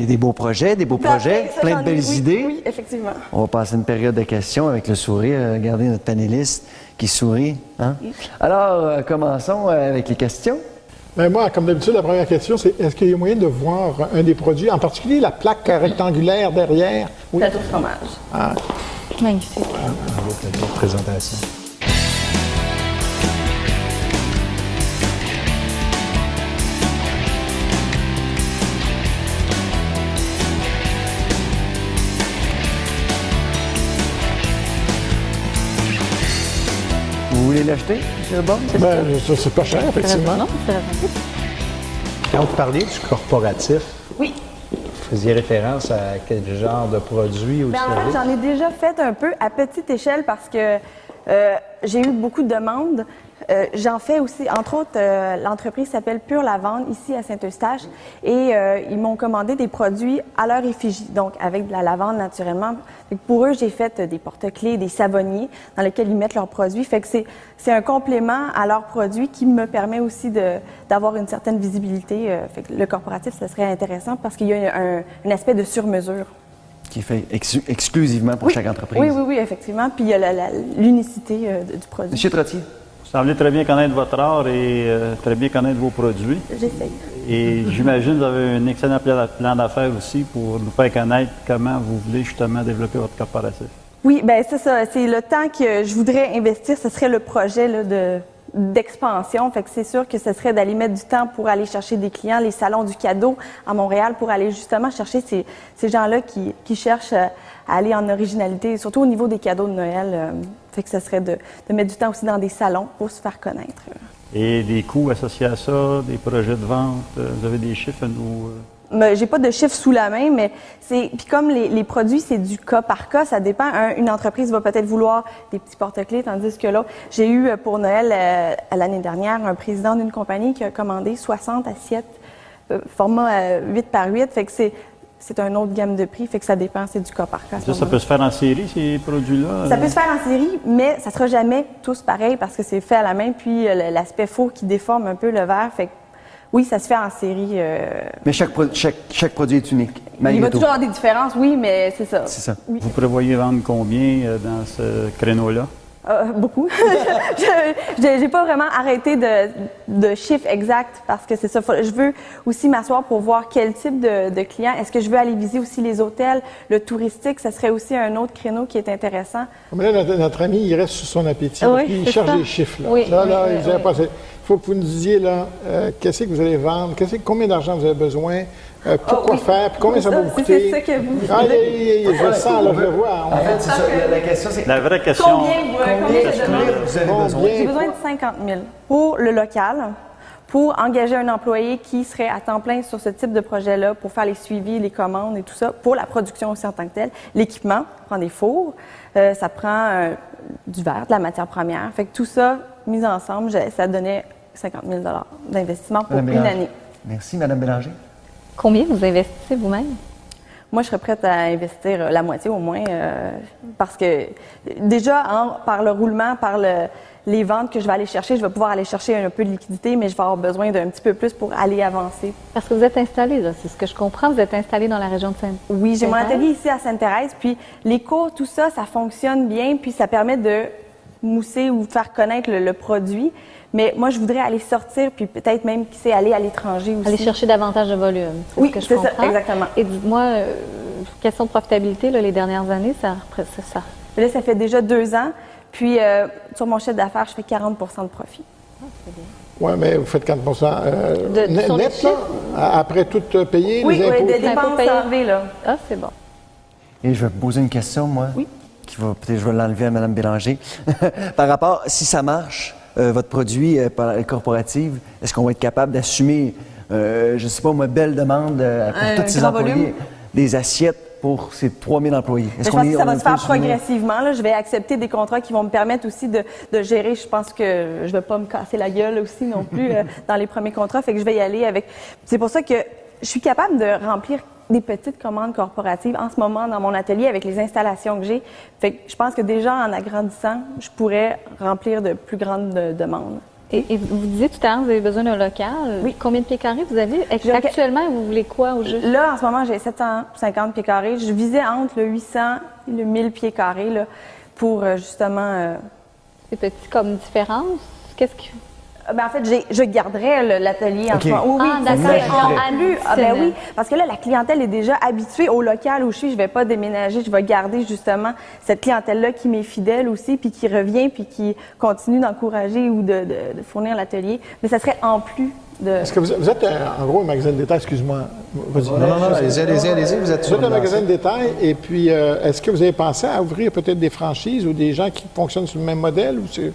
Des beaux projets, Ça, plein j'en de ai, belles oui, idées. Oui, effectivement. On va passer une période de questions avec le sourire. Regardez notre panéliste qui sourit. Hein? Alors, commençons avec les questions. Ben moi, comme d'habitude, la première question, c'est est-ce qu'il y a moyen de voir un des produits, en particulier la plaque rectangulaire derrière? Oui. Plateau de fromage. Ah, Magnifique. une présentation. Vous voulez l'acheter, M. Bon? Ben, ça, c'est pas cher, effectivement. Non, c'est raisonnable. Quand vous parliez du corporatif, Oui. vous faisiez référence à quel genre de produit ou de Ben, en fait, service? j'en ai déjà fait un peu à petite échelle parce que j'ai eu beaucoup de demandes. J'en fais aussi, entre autres, l'entreprise s'appelle Pure Lavande, ici à Saint-Eustache, et ils m'ont commandé des produits à leur effigie, donc avec de la lavande naturellement. Fait que pour eux, j'ai fait des porte-clés, des savonniers dans lesquels ils mettent leurs produits. Fait que c'est un complément à leurs produits qui me permet aussi d'avoir une certaine visibilité. Fait que le corporatif, ça serait intéressant parce qu'il y a un aspect de sur-mesure. Qui est fait exclusivement pour chaque entreprise. Oui, effectivement. Puis il y a l'unicité du produit. Monsieur Trottier. Vous semblez très bien connaître votre art et très bien connaître vos produits. J'essaye. Et j'imagine que vous avez un excellent plan d'affaires aussi pour nous faire connaître comment vous voulez justement développer votre corporatif. Oui, bien c'est ça. C'est le temps que je voudrais investir, ce serait le projet là, d'expansion. Fait que c'est sûr que ce serait d'aller mettre du temps pour aller chercher des clients, les salons du cadeau à Montréal, pour aller justement chercher ces gens-là qui cherchent à aller en originalité, surtout au niveau des cadeaux de Noël. Fait que ce serait de mettre du temps aussi dans des salons pour se faire connaître. Et des coûts associés à ça, des projets de vente, vous avez des chiffres à nous... J'ai pas de chiffres sous la main, mais puis comme les produits, c'est du cas par cas, ça dépend. Une entreprise va peut-être vouloir des petits porte-clés, tandis que là, j'ai eu pour Noël l'année dernière un président d'une compagnie qui a commandé 60 assiettes, format 8 par 8, fait que c'est une autre gamme de prix, fait que ça dépend, c'est du cas par cas. Ça peut se faire en série, ces produits-là? Ça peut se faire en série, mais ça sera jamais tous pareil parce que c'est fait à la main, puis l'aspect faux qui déforme un peu le verre, fait que oui, ça se fait en série. Mais chaque produit est unique. Il va toujours avoir des différences, oui, mais c'est ça. C'est ça. Oui. Vous prévoyez vendre combien dans ce créneau-là? Beaucoup. J'ai pas vraiment arrêté de chiffre exact parce que c'est ça. Je veux aussi m'asseoir pour voir quel type de client. Est-ce que je veux aller viser aussi les hôtels, le touristique? Ça serait aussi un autre créneau qui est intéressant. Mais là, notre ami, il reste sur son appétit. Oui, Il cherche des chiffres. Là. Oui, il faut que vous nous disiez, là, qu'est-ce que vous allez vendre, combien d'argent vous avez besoin, pourquoi faire, puis combien ça va vous coûter. C'est ça que vous je le sens, là, je le vois. En fait, c'est ça. La question, c'est La vraie question... combien je demande? vous avez besoin? J'ai besoin de 50 000 pour le local, pour engager un employé qui serait à temps plein sur ce type de projet-là, pour faire les suivis, les commandes et tout ça, pour la production aussi en tant que telle. L'équipement prend des fours, ça prend du verre, de la matière première. Fait que tout ça, mis ensemble, ça donnait 50 000 d'investissement pour une année. Merci, Mme Bélanger. Combien vous investissez vous-même? Moi, je serais prête à investir la moitié au moins, parce que déjà, par le roulement, par les ventes que je vais aller chercher, je vais pouvoir aller chercher un peu de liquidité, mais je vais avoir besoin d'un petit peu plus pour aller avancer. Parce que vous êtes installé, là, c'est ce que je comprends, vous êtes installé dans la région de Sainte-Thérèse. Oui, j'ai mon atelier ici à Sainte-Thérèse, puis les cours, tout ça, ça fonctionne bien, puis ça permet de mousser ou faire connaître le produit. Mais moi, je voudrais aller sortir, puis peut-être même, qui sait, aller à l'étranger aussi. Aller chercher davantage de volume. Oui, ce que je c'est comprends. ça, exactement. Et dites-moi, question de profitabilité, là, les dernières années, ça. Là, ça fait déjà 2 ans. Puis, sur mon chiffre d'affaires, je fais 40 de profit. Ah, c'est bien. Oui, mais vous faites 40 sur les net, là, après tout payer, Oui, les impôts? des dépenses enlevées, là. Ah, c'est bon. Et je vais vous poser une question, moi. Oui. Peut-être je vais l'enlever à Mme Bélanger. Par rapport, si ça marche, votre produit corporative, est-ce qu'on va être capable d'assumer, je ne sais pas, une belle demande pour tous ces employés, volume. des assiettes pour ces 3000 employés? Je pense que ça va se faire progressivement. Là. Je vais accepter des contrats qui vont me permettre aussi de gérer. Je pense que je ne vais pas me casser la gueule aussi non plus dans les premiers contrats. Fait que je vais y aller avec... C'est pour ça que je suis capable de remplir des petites commandes corporatives en ce moment dans mon atelier avec les installations que j'ai. Fait que je pense que déjà en agrandissant, je pourrais remplir de plus grandes demandes. Et vous disiez tout à l'heure, vous avez besoin d'un local. Oui. Combien de pieds carrés vous avez? Actuellement, vous voulez quoi au juste? Là, en ce moment, j'ai 750 pieds carrés. Je visais entre le 800 et le 1000 pieds carrés là, pour justement... C'est petit comme différence? Qu'est-ce que... Ben, en fait, je garderais l'atelier en ce moment. Oui, Ah, d'accord. Oui, parce que là, la clientèle est déjà habituée au local où je suis. Je vais pas déménager. Je vais garder justement cette clientèle-là qui m'est fidèle aussi, puis qui revient, puis qui continue d'encourager ou de fournir l'atelier. Mais ça serait en plus de... Est-ce que vous êtes en gros un magasin de détail, excuse-moi. Vas-y. Non, allez-y, vous êtes Vous sur êtes un le magasin de lancé. détail, et puis est-ce que vous avez pensé à ouvrir peut-être des franchises ou des gens qui fonctionnent sur le même modèle? Ou c'est...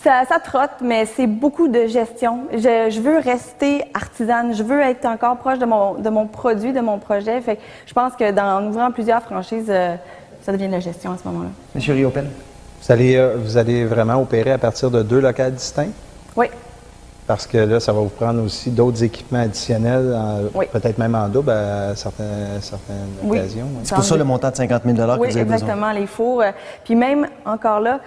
Ça trotte, mais c'est beaucoup de gestion. Je veux rester artisane. Je veux être encore proche de mon produit, de mon projet. Fait que je pense que en ouvrant plusieurs franchises, ça devient de la gestion à ce moment-là. Monsieur Riopel? Vous allez vraiment opérer à partir de 2 locales distincts? Oui. Parce que là, ça va vous prendre aussi d'autres équipements additionnels, Oui. peut-être même en double à certaines occasions. Oui. C'est pour ça le montant de 50 000 que vous avez besoin. Oui, exactement, les fours. Puis même, encore là,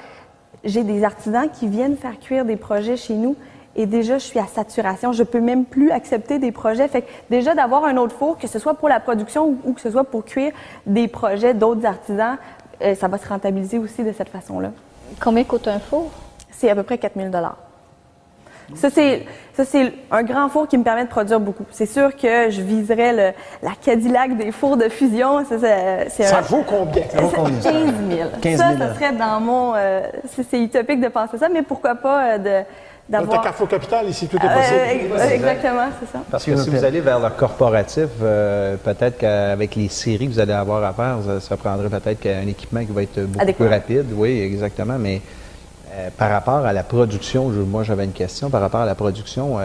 j'ai des artisans qui viennent faire cuire des projets chez nous et déjà, je suis à saturation. Je peux même plus accepter des projets. Fait que déjà, d'avoir un autre four, que ce soit pour la production ou que ce soit pour cuire des projets d'autres artisans, ça va se rentabiliser aussi de cette façon-là. Combien coûte un four? C'est à peu près 4 000 $. Ça, c'est un grand four qui me permet de produire beaucoup. C'est sûr que je viserais la Cadillac des fours de fusion. Ça vaut combien? Ça vaut combien, ça? 15 000. 15 000. Ça serait dans mon... c'est utopique de penser ça, mais pourquoi pas d'avoir... T'as Carrefour Capital, ici, tout est possible. Exactement, c'est ça. Parce que si vous allez vers le corporatif, peut-être qu'avec les séries que vous allez avoir à faire, ça prendrait peut-être qu'un équipement qui va être beaucoup adéquat. plus rapide. Oui, exactement. Mais par rapport à la production, moi j'avais une question. Par rapport à la production,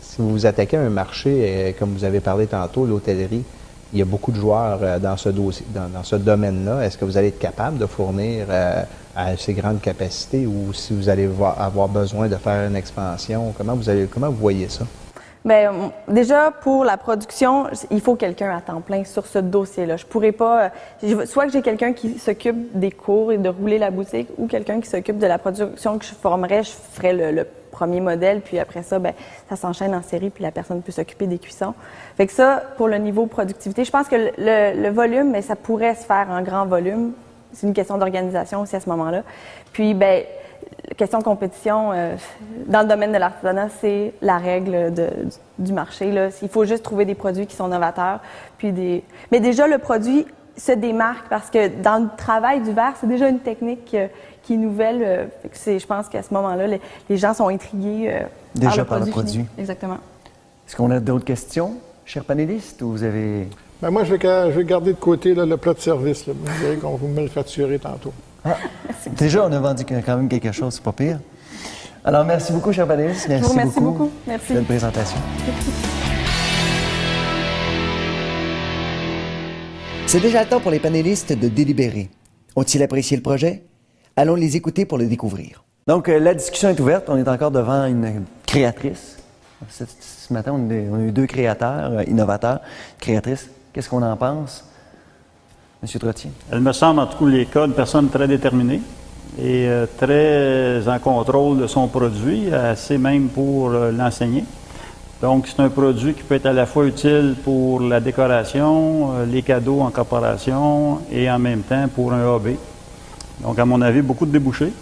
si vous vous attaquez à un marché, comme vous avez parlé tantôt, l'hôtellerie, il y a beaucoup de joueurs dans ce dossier, dans ce domaine-là. Est-ce que vous allez être capable de fournir à ces grandes capacités ou si vous allez avoir besoin de faire une expansion? Comment vous voyez ça? Bien, déjà, pour la production, il faut quelqu'un à temps plein sur ce dossier-là. Je pourrais pas... soit que j'ai quelqu'un qui s'occupe des cours et de rouler la boutique ou quelqu'un qui s'occupe de la production que je formerais. Je ferais le premier modèle, puis après ça, bien, ça s'enchaîne en série, puis la personne peut s'occuper des cuissons. Fait que ça, pour le niveau productivité, je pense que le volume, mais ça pourrait se faire en grand volume. C'est une question d'organisation aussi à ce moment-là. Puis, bien, question de compétition, dans le domaine de l'artisanat, c'est la règle du marché. Là. Il faut juste trouver des produits qui sont novateurs. Mais déjà, le produit se démarque parce que dans le travail du verre, c'est déjà une technique qui est nouvelle. Je pense qu'à ce moment-là, les gens sont intrigués déjà par le produit. fini. Exactement. Est-ce qu'on a d'autres questions, chers panélistes, ou vous avez... Ben moi, je vais garder de côté là, le plat de service. Là. Vous verrez qu'on vous me le facturer tantôt. Ah, déjà, on a vendu quand même quelque chose, c'est pas pire. Alors, merci beaucoup, chers panélistes. Je vous remercie beaucoup. Merci. Belle présentation. C'est déjà le temps pour les panélistes de délibérer. Ont-ils apprécié le projet? Allons les écouter pour le découvrir. Donc, la discussion est ouverte. On est encore devant une créatrice. Ce matin, on a eu 2 créateurs, innovateurs, créatrices. Qu'est-ce qu'on en pense? Monsieur Trottier. Elle me semble, en tous les cas, une personne très déterminée et très en contrôle de son produit, assez même pour l'enseigner. Donc, c'est un produit qui peut être à la fois utile pour la décoration, les cadeaux en corporation et en même temps pour un hobby. Donc, à mon avis, beaucoup de débouchés.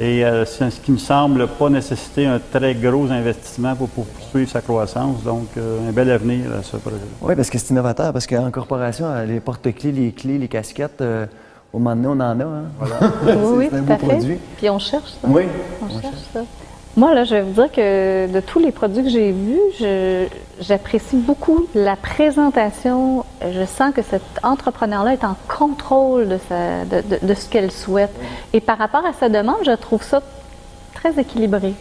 Et c'est ce qui me semble pas nécessiter un très gros investissement pour poursuivre sa croissance. Donc, un bel avenir à ce projet. Oui, parce que c'est innovateur, parce qu'en corporation, les porte-clés, les casquettes, au moment donné, on en a. Hein? Voilà. Oui, c'est un tout beau à fait. produit. Puis on cherche ça. Oui. On cherche ça. Moi, là, je vais vous dire que de tous les produits que j'ai vus, j'apprécie beaucoup la présentation. Je sens que cet entrepreneur-là est en contrôle de ce qu'elle souhaite. Et par rapport à sa demande, je trouve ça très équilibré.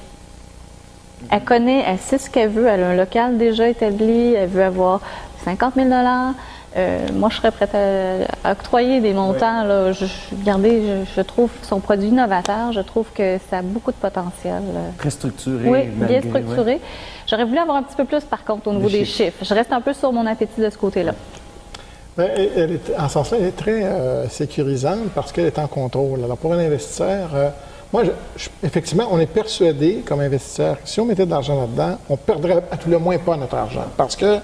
Elle connaît, elle sait ce qu'elle veut, elle a un local déjà établi, elle veut avoir 50 000 $. Moi, je serais prête à octroyer des montants. Là. Je trouve son produit novateur. Je trouve que ça a beaucoup de potentiel. Très structuré. Oui, bien malgré, structuré. Ouais. J'aurais voulu avoir un petit peu plus, par contre, au niveau des chiffres. Je reste un peu sur mon appétit de ce côté-là. Bien, en ce sens-là, elle est très sécurisante parce qu'elle est en contrôle. Alors, pour un investisseur, Moi, effectivement, on est persuadé, comme investisseur, que si on mettait de l'argent là-dedans, on perdrait à tout le moins pas notre argent. Parce que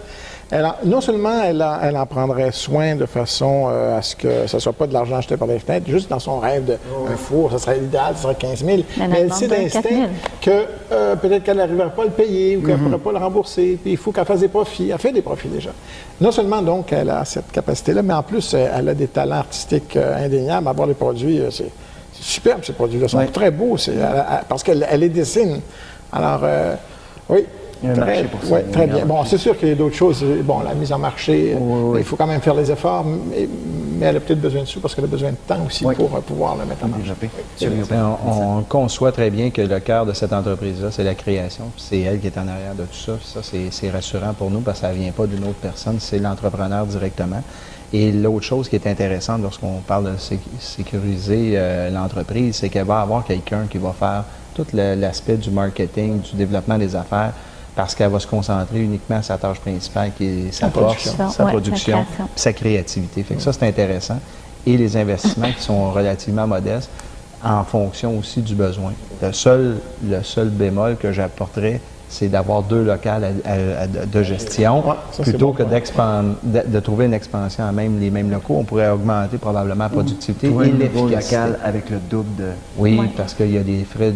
non seulement elle en prendrait soin de façon à ce que ce ne soit pas de l'argent acheté par les fenêtres, juste dans son rêve d'un four, ça serait idéal, ça serait 15 000. Mais elle sait d'instinct que peut-être qu'elle n'arriverait pas à le payer ou qu'elle ne pourrait pas le rembourser. Puis il faut qu'elle fasse des profits. Elle fait des profits déjà. Non seulement, donc, elle a cette capacité-là, mais en plus, elle a des talents artistiques indéniables. À voir les produits, c'est superbe, ces produits-là. Ils sont très beaux parce qu'elle les dessine. Alors, oui. Il y a un marché pour ça. Oui, très bien. Bon, c'est sûr qu'il y a d'autres choses. Bon, la mise en marché, il faut quand même faire les efforts, mais elle a peut-être besoin de sous parce qu'elle a besoin de temps aussi pour pouvoir le mettre en marché. On conçoit très bien que le cœur de cette entreprise-là, c'est la création. C'est elle qui est en arrière de tout ça. Ça, c'est rassurant pour nous parce que ça ne vient pas d'une autre personne, c'est l'entrepreneur directement. Et l'autre chose qui est intéressante lorsqu'on parle de sécuriser l'entreprise, c'est qu'elle va avoir quelqu'un qui va faire tout l'aspect du marketing, du développement des affaires, parce qu'elle va se concentrer uniquement à sa tâche principale, qui est sa force, sa production, sa créativité. Fait que ça, c'est intéressant. Et les investissements qui sont relativement modestes en fonction aussi du besoin. Le seul bémol que j'apporterais, c'est d'avoir 2 locales de gestion plutôt que de trouver une expansion à les mêmes locaux. On pourrait augmenter probablement la productivité et l'efficacité. Local avec le double de... Oui, parce qu'il y a des frais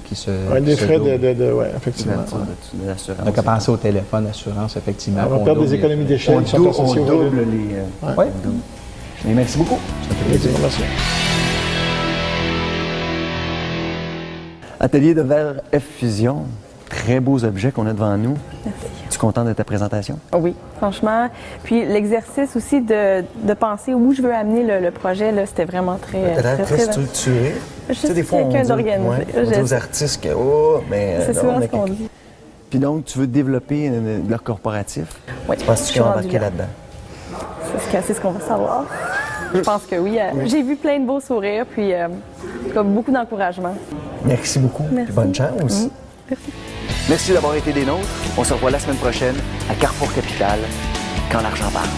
qui se... Oui, des frais oui, effectivement. De l'assurance. Donc, à penser au téléphone, assurance, effectivement. On va perdre des économies d'échelle. On double les... Oui. Mais merci beaucoup. Ça fait plaisir. Merci. Atelier de verre F Fusion. Très beaux objets qu'on a devant nous. Merci. Tu es contente de ta présentation? Oui, franchement. Puis l'exercice aussi de penser où je veux amener le projet, là, c'était vraiment très structuré. Je suis quelqu'un d'organisé. On dit aux artistes que, mais c'est souvent ce qu'on dit. Puis donc, tu veux développer leur corporatif? Oui. Tu penses que tu vas embarquer là-dedans? C'est ce qu'on va savoir. Je pense que oui. J'ai vu plein de beaux sourires, puis comme beaucoup d'encouragement. Merci beaucoup. Merci. Puis bonne chance. Merci. Merci d'avoir été des nôtres. On se revoit la semaine prochaine à Carrefour Capital, quand l'argent parle.